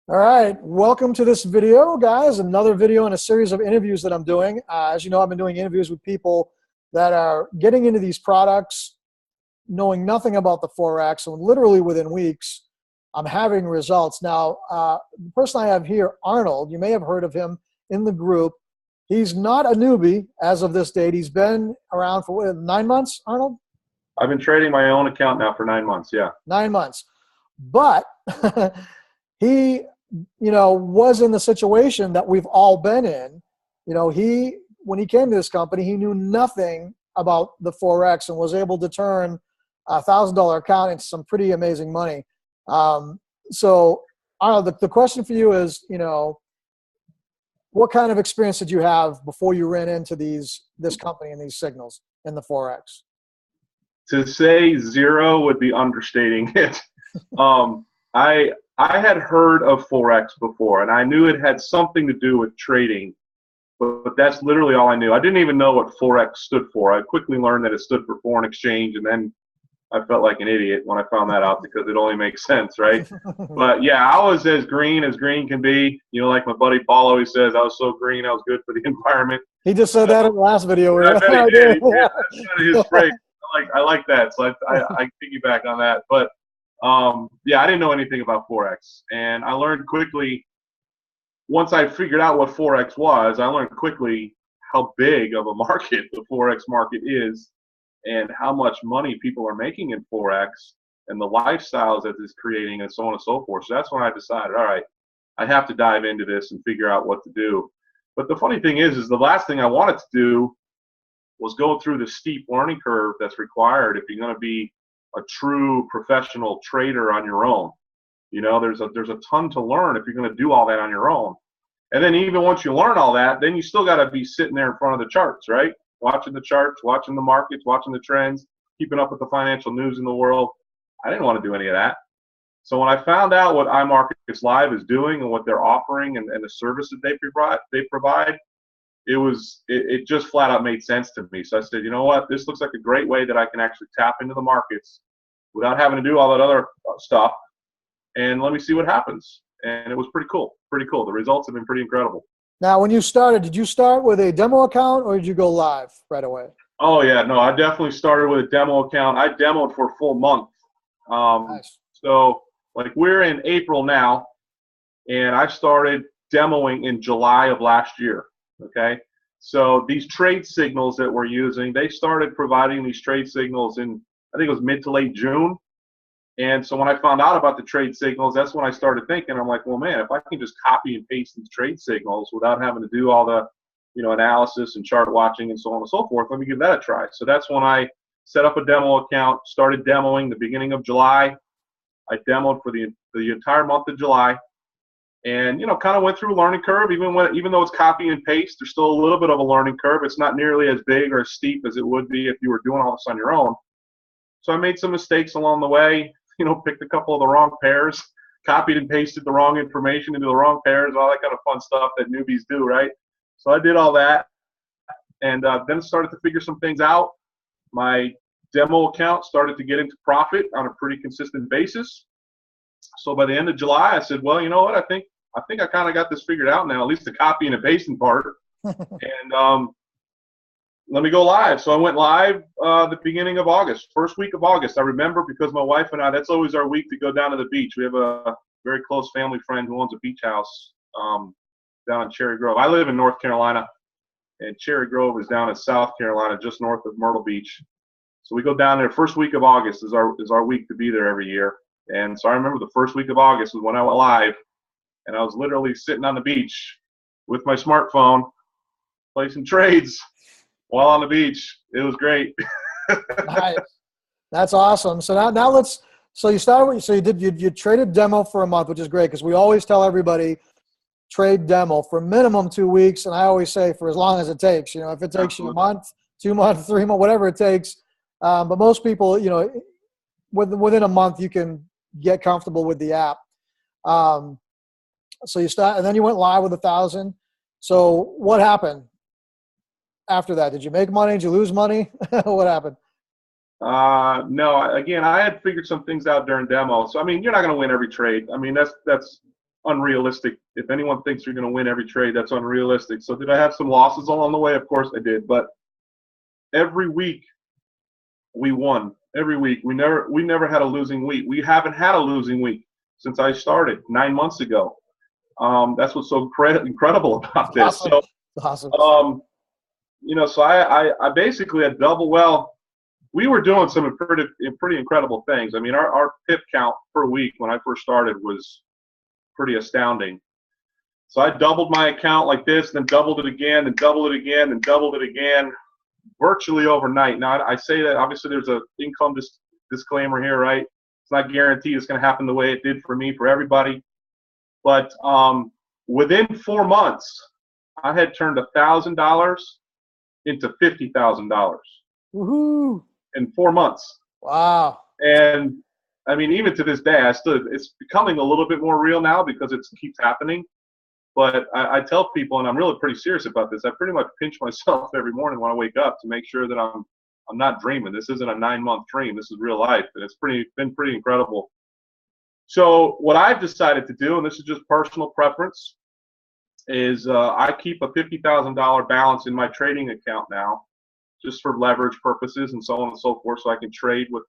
All right, welcome to this video, guys. Another video in a series of interviews that I'm doing. As you know, I've been doing interviews with people that are getting into these products, knowing nothing about the Forex, and literally within weeks, I'm having results. Now, the person I have here, Arnold, you may have heard of him in the group. He's not a newbie as of this date. He's been around for what, 9 months, Arnold? I've been trading my own account now for 9 months, yeah. 9 months. But he was in the situation that we've all been in. When he came to this company, he knew nothing about the Forex and was able to turn a $1,000 account into some pretty amazing money. So Arnold, the question for you is, what kind of experience did you have before you ran into this company and these signals in the Forex? To say zero would be understating it. I had heard of Forex before, and I knew it had something to do with trading, but that's literally all I knew. I didn't even know what Forex stood for. I quickly learned that it stood for foreign exchange, and then I felt like an idiot when I found that out because it only makes sense, right? But yeah, I was as green can be. Like my buddy Paul always says, I was so green, I was good for the environment. He just said that in the last video. I bet he did. Yeah, that's kind of his phrase. I like that, so I piggyback on that. But yeah, I didn't know anything about Forex, and I learned quickly. Once I figured out what Forex was, I learned quickly how big of a market the Forex market is, and how much money people are making in Forex, and the lifestyles that it's creating, and so on and so forth. So that's when I decided, all right, I have to dive into this and figure out what to do. But the funny thing is the last thing I wanted to do was go through the steep learning curve that's required if you're going to be a true professional trader on your own. There's a ton to learn if you're going to do all that on your own. And then even once you learn all that, then you still got to be sitting there in front of the charts, right? Watching the charts, watching the markets, watching the trends, keeping up with the financial news in the world. I didn't want to do any of that. So when I found out what iMarkets Live is doing and what they're offering and the service that they provide, it just flat out made sense to me. So I said, you know what, this looks like a great way that I can actually tap into the markets without having to do all that other stuff, and let me see what happens. And it was pretty cool. The results have been pretty incredible. Now, when you started, did you start with a demo account or did you go live right away? Oh yeah, no, I definitely started with a demo account. I demoed for a full month. Nice. So like we're in April now, and I started demoing in July of last year. Okay, so these trade signals that we're using, they started providing these trade signals in, I think it was mid to late June. And so when I found out about the trade signals, that's when I started thinking, I'm like, well, man, if I can just copy and paste these trade signals without having to do all the, analysis and chart watching and so on and so forth, let me give that a try. So that's when I set up a demo account, started demoing the beginning of July. I demoed for the entire month of July. And, kind of went through a learning curve. Even though it's copy and paste, there's still a little bit of a learning curve. It's not nearly as big or as steep as it would be if you were doing all this on your own. So I made some mistakes along the way, picked a couple of the wrong pairs, copied and pasted the wrong information into the wrong pairs, all that kind of fun stuff that newbies do, right? So I did all that, and then started to figure some things out. My demo account started to get into profit on a pretty consistent basis. So by the end of July, I said, well, you know what, I think I kind of got this figured out now, at least the copying and pasting part. And let me go live. So I went live the beginning of August, first week of August. I remember because my wife and I, that's always our week to go down to the beach. We have a very close family friend who owns a beach house down in Cherry Grove. I live in North Carolina, and Cherry Grove is down in South Carolina, just north of Myrtle Beach. So we go down there. First week of August is our week to be there every year. And so I remember the first week of August was when I went live, and I was literally sitting on the beach with my smartphone, placing trades while on the beach. It was great. Nice. That's awesome. So now so you started, you traded demo for a month, which is great because we always tell everybody trade demo for minimum 2 weeks. And I always say for as long as it takes, if it takes you a month, 2 months, 3 months, whatever it takes. But most people, within a month, you can get comfortable with the app. So you start, and then you went live with 1,000. So what happened after that? Did you make money? Did you lose money? What happened? No, again, I had figured some things out during demo. So, you're not going to win every trade. That's unrealistic. If anyone thinks you're going to win every trade, that's unrealistic. So did I have some losses along the way? Of course I did. But every week we won. Every week we never had a losing week. We haven't had a losing week since I started 9 months ago. That's what's so incredible about this. Awesome. So, Awesome. you know, so I basically had double. Well, we were doing some pretty incredible things. I mean, our pip count per week when I first started was pretty astounding. So I doubled my account like this, then doubled it again, and doubled it again, and doubled it again, virtually overnight. Now, I say that obviously there's an income disclaimer here, right? It's not guaranteed it's going to happen the way it did for me, for everybody. But within 4 months, I had turned $1,000 into $50,000. Woohoo! In 4 months. Wow. And I mean, even to this day, it's becoming a little bit more real now because it keeps happening. But I tell people, and I'm really pretty serious about this, I pretty much pinch myself every morning when I wake up to make sure that I'm not dreaming. This isn't a 9-month dream. This is real life, and it's been pretty incredible. So what I've decided to do, and this is just personal preference, is I keep a $50,000 balance in my trading account now, just for leverage purposes and so on and so forth, so I can trade with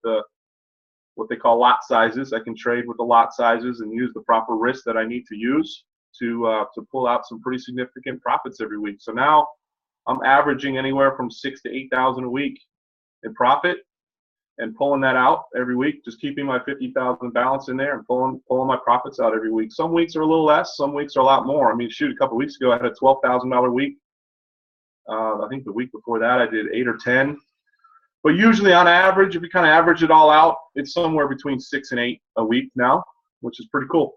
what they call lot sizes. I can trade with the lot sizes and use the proper risk that I need to use to pull out some pretty significant profits every week. So now I'm averaging anywhere from $6,000 to $8,000 a week in profit, and pulling that out every week, just keeping my 50,000 balance in there and pulling my profits out every week. Some weeks are a little less, some weeks are a lot more. I mean, shoot, a couple of weeks ago I had a $12,000 week. I think the week before that I did 8 or 10. But usually on average, if you kind of average it all out, it's somewhere between 6 and 8 a week now, which is pretty cool.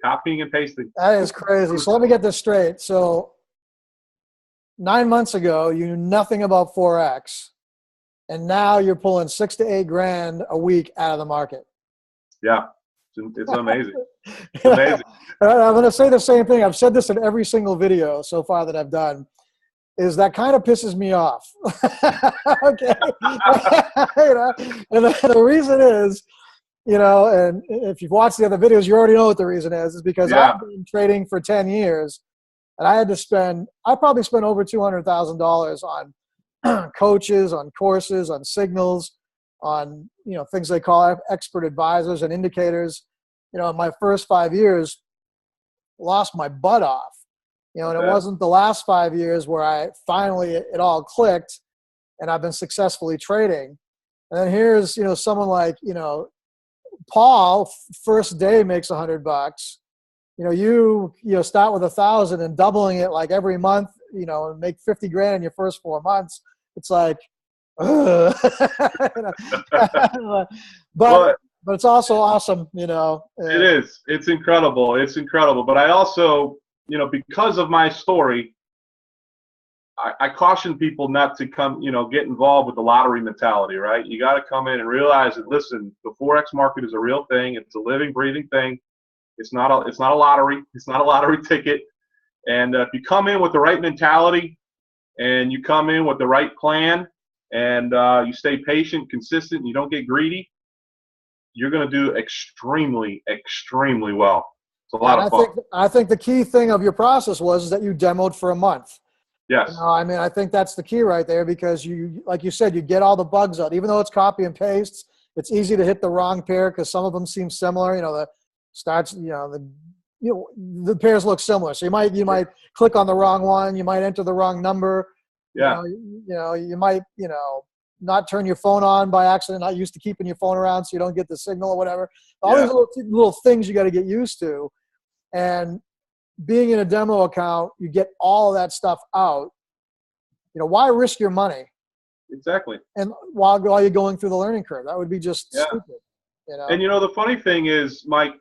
Copying and pasting. That is crazy. So let me get this straight. So 9 months ago, you knew nothing about Forex, and now you're pulling 6 to 8 grand a week out of the market. Yeah, it's amazing. It's amazing. I'm going to say the same thing. I've said this in every single video so far that I've done, is that kind of pisses me off. Okay. You know? And the reason is, you know, and if you've watched the other videos, you already know what the reason is because I've been trading for 10 years, and I probably spent over $200,000 on coaches, on courses, on signals, on, you know, things they call expert advisors and indicators. You know, in my first 5 years, lost my butt off. You know, and it wasn't the last 5 years where it all clicked and I've been successfully trading. And then here's, you know, someone like, you know, Paul, first day makes $100. You know, you start with 1,000 and doubling it like every month, you know, and make 50 grand in your first 4 months. It's like, but it's also awesome, you know. It is. It's incredible. It's incredible. But I also, you know, because of my story, I caution people not to get involved with the lottery mentality, right? You got to come in and realize that, listen, the Forex market is a real thing. It's a living, breathing thing. It's not a lottery. It's not a lottery ticket. And if you come in with the right mentality and you come in with the right plan and you stay patient, consistent, and you don't get greedy, you're going to do extremely, extremely well. It's a lot of fun. I think the key thing of your process was that you demoed for a month. Yes. You know, I mean, I think that's the key right there because you, like you said, you get all the bugs out. Even though it's copy and paste, it's easy to hit the wrong pair because some of them seem similar. You know, the pairs look similar. So you might click on the wrong one. You might enter the wrong number. Yeah. You might, you know, not turn your phone on by accident, not used to keeping your phone around so you don't get the signal or whatever. All these little things you got to get used to. And being in a demo account, you get all of that stuff out. You know, why risk your money? Exactly. And while you're going through the learning curve, that would be just stupid. You know? And you know, the funny thing is, Mike,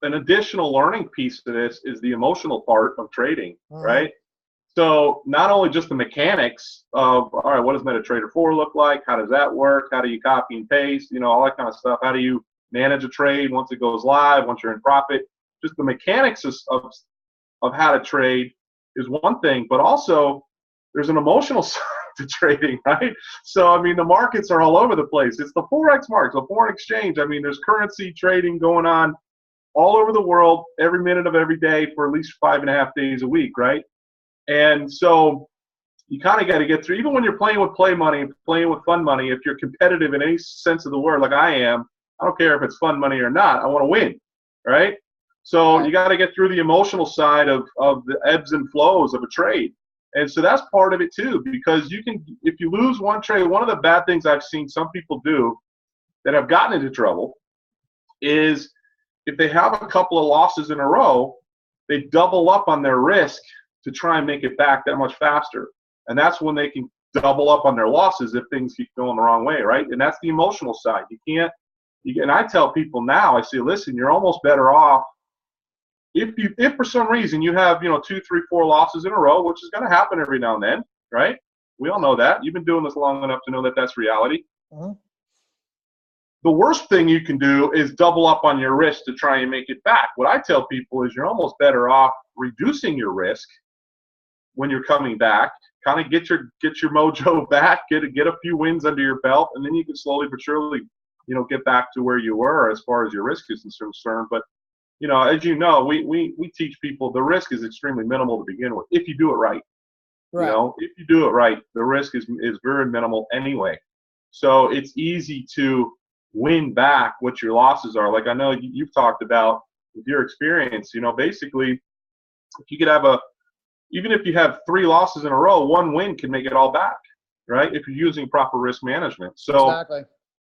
an additional learning piece to this is the emotional part of trading, right? So not only just the mechanics of, all right, what does MetaTrader 4 look like? How does that work? How do you copy and paste? You know, all that kind of stuff. How do you manage a trade once it goes live, once you're in profit? Just the mechanics of how to trade is one thing, but also there's an emotional side to trading, right? So, I mean, the markets are all over the place. It's the Forex market, the foreign exchange. I mean, there's currency trading going on all over the world, every minute of every day for at least 5.5 days a week, right? And so you kind of got to get through, even when you're playing with play money, playing with fun money, if you're competitive in any sense of the word, like I am, I don't care if it's fun money or not, I want to win, right? So you got to get through the emotional side of the ebbs and flows of a trade. And so that's part of it too, because you can, if you lose one trade, one of the bad things I've seen some people do that have gotten into trouble is if they have a couple of losses in a row, they double up on their risk to try and make it back that much faster. And that's when they can double up on their losses if things keep going the wrong way, right? And that's the emotional side. You can't, and I tell people now, I say, listen, you're almost better off if for some reason you have, 2, 3, 4 losses in a row, which is going to happen every now and then, right? We all know that. You've been doing this long enough to know that that's reality. Uh-huh. The worst thing you can do is double up on your risk to try and make it back. What I tell people is you're almost better off reducing your risk when you're coming back, kind of get your mojo back, get a few wins under your belt, and then you can slowly but surely, get back to where you were as far as your risk is concerned. But as you know, we teach people the risk is extremely minimal to begin with if you do it right. Right. If you do it right, the risk is very minimal anyway. So it's easy to win back what your losses are. Like I know you've talked about with your experience, basically if you could have even if you have 3 losses in a row, 1 win can make it all back, right? If you're using proper risk management. So exactly.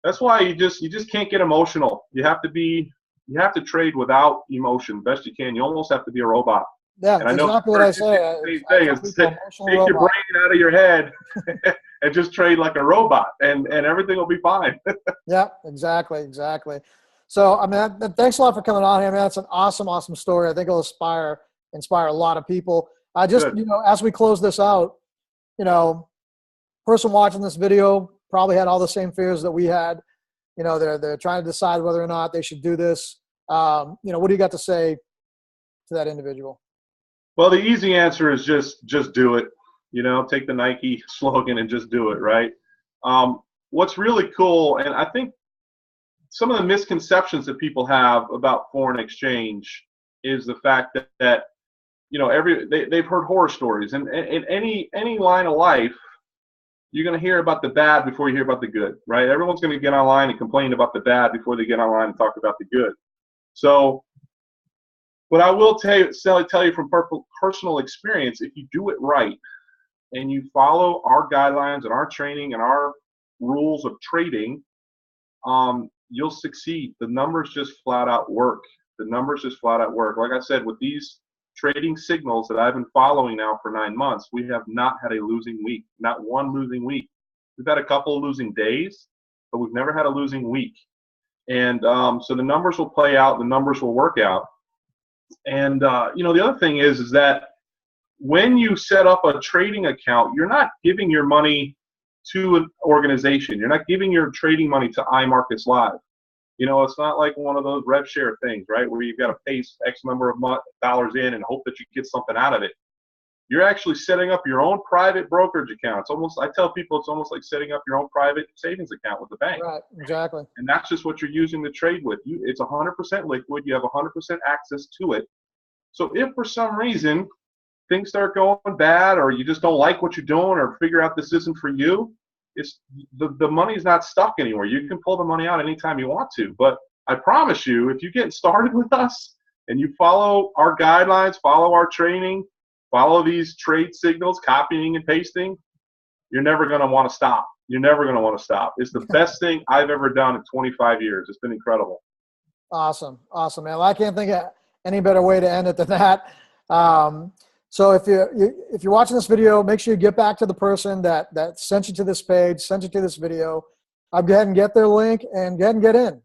That's why you just can't get emotional. You have to trade without emotion best you can. You almost have to be a robot. Yeah, that's exactly what I say. Take your brain out of your head and just trade like a robot, and everything will be fine. Yeah, exactly. So, I mean, thanks a lot for coming on here, man. That's an awesome story. I think it'll inspire a lot of people. I just, as we close this out, person watching this video probably had all the same fears that we had. They're trying to decide whether or not they should do this. What do you got to say to that individual? Well, the easy answer is just do it. Take the Nike slogan and just do it, right? What's really cool, and I think some of the misconceptions that people have about foreign exchange is the fact that they've heard horror stories, and in any line of life, you're going to hear about the bad before you hear about the good, right? Everyone's going to get online and complain about the bad before they get online and talk about the good. So what I will tell you from personal experience, if you do it right and you follow our guidelines and our training and our rules of trading, you'll succeed. The numbers just flat out work. Like I said, with these trading signals that I've been following now for 9 months, we have not had a losing week, not one losing week. We've had a couple of losing days, but we've never had a losing week. And so the numbers will play out, the numbers will work out. And, the other thing is that when you set up a trading account, you're not giving your money to an organization. You're not giving your trading money to iMarkets Live. It's not like one of those rev share things, right, where you've got to pay X number of dollars in and hope that you get something out of it. You're actually setting up your own private brokerage account. I tell people it's almost like setting up your own private savings account with the bank. Right, exactly. And that's just what you're using to trade with. It's 100% liquid. You have 100% access to it. So if for some reason things start going bad, or you just don't like what you're doing, or figure out this isn't for you, the money's not stuck anywhere. You can pull the money out anytime you want to. But I promise you, if you get started with us and you follow our guidelines, follow our training, follow these trade signals, copying and pasting, you're never going to want to stop. It's the best thing I've ever done in 25 years. It's been incredible. Awesome, man. Well, I can't think of any better way to end it than that. So if you're watching this video, make sure you get back to the person that sent you to this page, sent you to this video. Go ahead and get their link and go ahead and get in.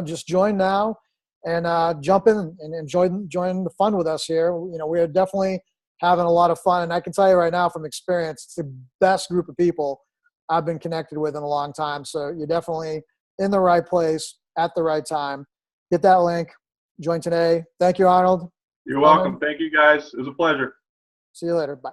Just join now and jump in and join the fun with us here. We're definitely having a lot of fun, and I can tell you right now from experience, it's the best group of people I've been connected with in a long time. So you're definitely in the right place at the right time. Get that link. Join today. Thank you, Arnold. You're welcome. Thank you, guys. It was a pleasure. See you later. Bye.